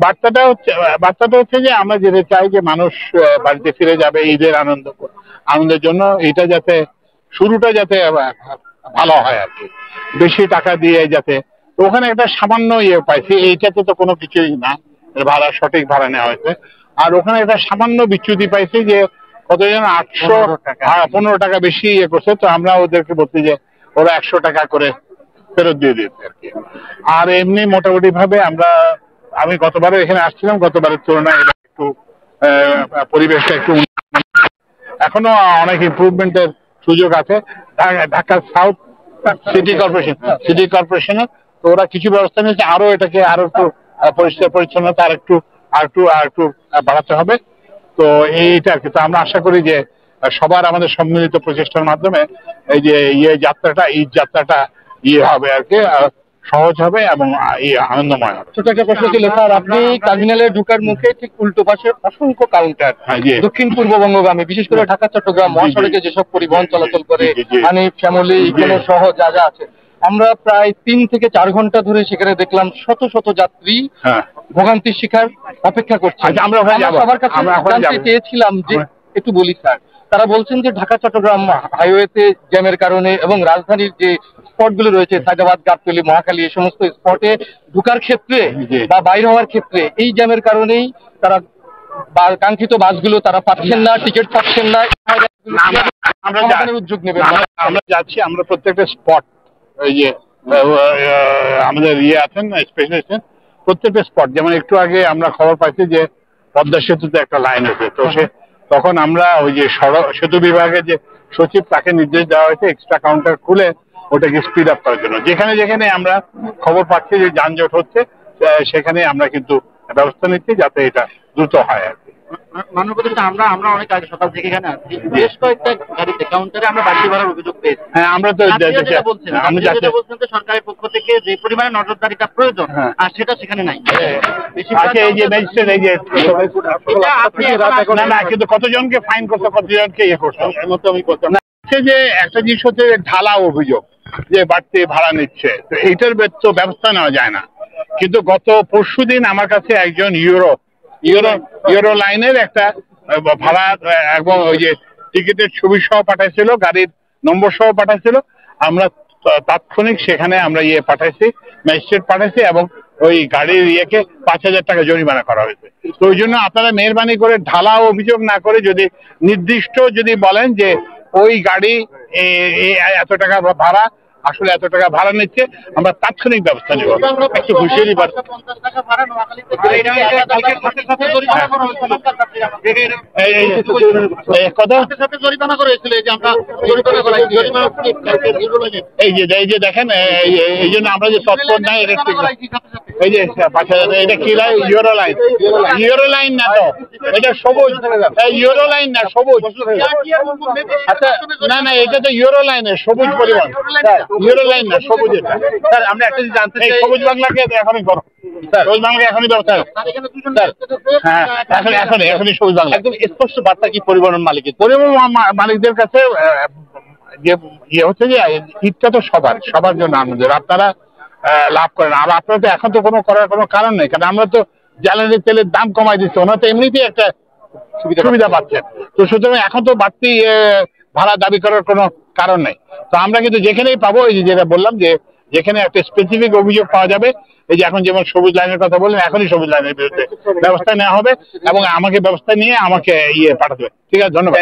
বার্তাটা হচ্ছে যে আমরা যেতে চাই যে মানুষ বাড়িতে ফিরে যাবে ঈদের আনন্দের জন্য। এটা যাতে শুরুটা যাতে ভালো হয় আর কি, বেশি টাকা দিয়ে যাতে। ওখানে একটা সামান্য ইয়ে পাইছি, এইটাতে তো কোনো কিছুই না, ভাড়া সঠিক ভাড়া নেওয়া হয়েছে। আর ওখানে একটা সামান্য বিচ্যুতি পাইছি যে কতজন 815 টাকা বেশি ইয়ে করছে, তো আমরা ওদেরকে বলছি যে ওরা 100 টাকা করে ফেরত দিয়ে দিয়েছে আর কি। আর এমনি মোটামুটি ভাবে আমি গতবারও এখানে আসছিলাম, গতবারের তুলনায় এবার একটু পরিবেশটা একটু এখনো অনেক ইমপ্রুভমেন্টের সুযোগ আছে। ঢাকা সাউথ সিটি কর্পোরেশনের তো ওরা কিছু ব্যবস্থা নিয়েছে, আরো এটাকে আরো একটু পরিষ্কার পরিচ্ছন্নতা আর একটু বাড়াতে হবে। তো এইটা আর কি। তো আমরা আশা করি যে সবার আমাদের সম্মিলিত প্রচেষ্টার মাধ্যমে এই যে ঈদ যাত্রাটা হবে আর কি, সহজ হবে এবং আনন্দময় হবে। ছোট একটা প্রশ্ন ছিল স্যার, আপনি টার্মিনালে ঢোকার মুখে ঠিক উল্টো পাশে অসংখ্য কাউন্টার, দক্ষিণ পূর্ববঙ্গগামী বিশেষ করে ঢাকা চট্টগ্রাম মহাসড়কে যেসব পরিবহন চলাচল করে, হানিফ, শ্যামলী, ইকোনো সহ যা যা আছে, আমরা প্রায় 3 থেকে 4 ঘন্টা ধরে সেখানে দেখলাম শত শত যাত্রী ভোগান্তির শিকার অপেক্ষা করছে। আমরা সবার কাছে জানতে চেয়েছিলাম যে একটু বলি স্যার, তারা বলছেন যে ঢাকা চট্টগ্রাম হাইওয়েতে জ্যামের কারণে এবং রাজধানীর যে স্পটগুলো রয়েছে সায়দাবাদ, গাবতলী, মহাখালী, এই সমস্ত স্পটে ঢোকার ক্ষেত্রে বা বাইরে হওয়ার ক্ষেত্রে এই জ্যামের কারণেই তারা কাঙ্ক্ষিত বাসগুলো তারা পাচ্ছেন না, টিকিট পাচ্ছেন না। উদ্যোগ নেবেন? আমরা যাচ্ছি, আমরা প্রত্যেকটা স্পট, এই যে আমাদের আছেন স্পেশালিস্ট, প্রত্যেকটা স্পট, যেমন একটু আগে আমরা খবর পাইছি যে পদ্মা সেতুতে একটা লাইন হয়েছে, তো তখন আমরা ওই যে সেতু বিভাগের যে সচিব, তাকে নির্দেশ দেওয়া হয়েছে এক্সট্রা কাউন্টার খুলে ওটাকে স্পিড আপ করার জন্য। যেখানে যেখানে আমরা খবর পাচ্ছি যে যানজট হচ্ছে, সেখানে আমরা কিন্তু ব্যবস্থা নিচ্ছি যাতে এটা দ্রুত হয় আর কি। আমরা অনেক আগে সকাল থেকে এখানে আছি, বেশ কয়েকটা গাড়িতে কাউন্টারে আমরা বাড়তি ভাড়ার অভিযোগ পেয়েছি। হ্যাঁ, আমরা তো বলছেন যে সরকারের পক্ষ থেকে যে পরিমাণে নজরদারিটা প্রয়োজন, আর সেটা সেখানে নাই। এই যে ম্যাজিস্ট্রেট, এই যে না, কিন্তু কতজনকে ফাইন করতে, কতজনকে ইয়ে করতে এর মতো আমি করতাম না। যে একটা জিনিস হচ্ছে ঢালা অভিযোগ যে বাড়তি ভাড়া নিচ্ছে, তো এইটার তো ব্যবস্থা নেওয়া যায় না। কিন্তু গত পরশুদিন আমার কাছে একজন ইউরো লাইনের একটা ভাড়া এবং ওই যে টিকিটের ছবি সহ পাঠাইছিল, গাড়ির নম্বর সহ পাঠাইছিল। আমরা তাৎক্ষণিক সেখানে আমরা পাঠাইছি, ম্যাজিস্ট্রেট পাঠাইছি, এবং ওই গাড়ির 5,000 টাকা জরিমানা করা হয়েছে। তো ওই জন্য আপনারা মেহরবানি করে ঢালা অভিযোগ না করে যদি নির্দিষ্ট বলেন যে ওই গাড়ি এত টাকা ভাড়া, আসলে এত টাকা ভাড়া নিচ্ছে, আমরা তাৎক্ষণিক ব্যবস্থা নেব। একটু হুঁশিয়ারি বার্তা। এই যে দেখেন, এই জন্য আমরা যে তৎপর নাই, এই যে 5,000, এটা কি লাইন? ইউরো লাইন না তো, এটা সবুজ, ইউরো লাইন না, সবুজ। আচ্ছা, না, এটা তো ইউরো লাইনের সবুজ পরিবহন, ইউরো লাইন না, সবুজ। এটা স্যার আমরা একটা জিনিস জানতে চাই, সবুজ বাংলাকে এখনই করো, সবুজ বাংলাকে এখনই ব্যবস্থা। হ্যাঁ, এখনই সবুজ বাংলা। একদম স্পষ্ট বার্তা কি পরিবহন মালিকদের কাছে যে হচ্ছে যে ঈদটা তো সবার জন্য আনন্দের, আপনারা লাভ করেন। আর আপনারা তো এখন তো করার কোনো কারণ নেই, কারণ আমরা তো জ্বালানি তেলের দাম কমাই দিচ্ছি, ওনারা তো এমনিতেই একটা সুবিধা পাচ্ছেন। তো সুতরাং এখন তো বাড়তি ভাড়া দাবি করার কোনো কারণ নেই। তো আমরা কিন্তু যেখানেই পাবো, এই যেটা বললাম যে যেখানে একটা স্পেসিফিক অভিযোগ পাওয়া যাবে, এই যে এখন যেমন সবুজ লাইনের কথা বললেন, এখনই সবুজ লাইনের বিরুদ্ধে ব্যবস্থা নেওয়া হবে এবং আমাকে ব্যবস্থা নিয়ে আমাকে পাঠাতে হবে। ঠিক আছে, ধন্যবাদ।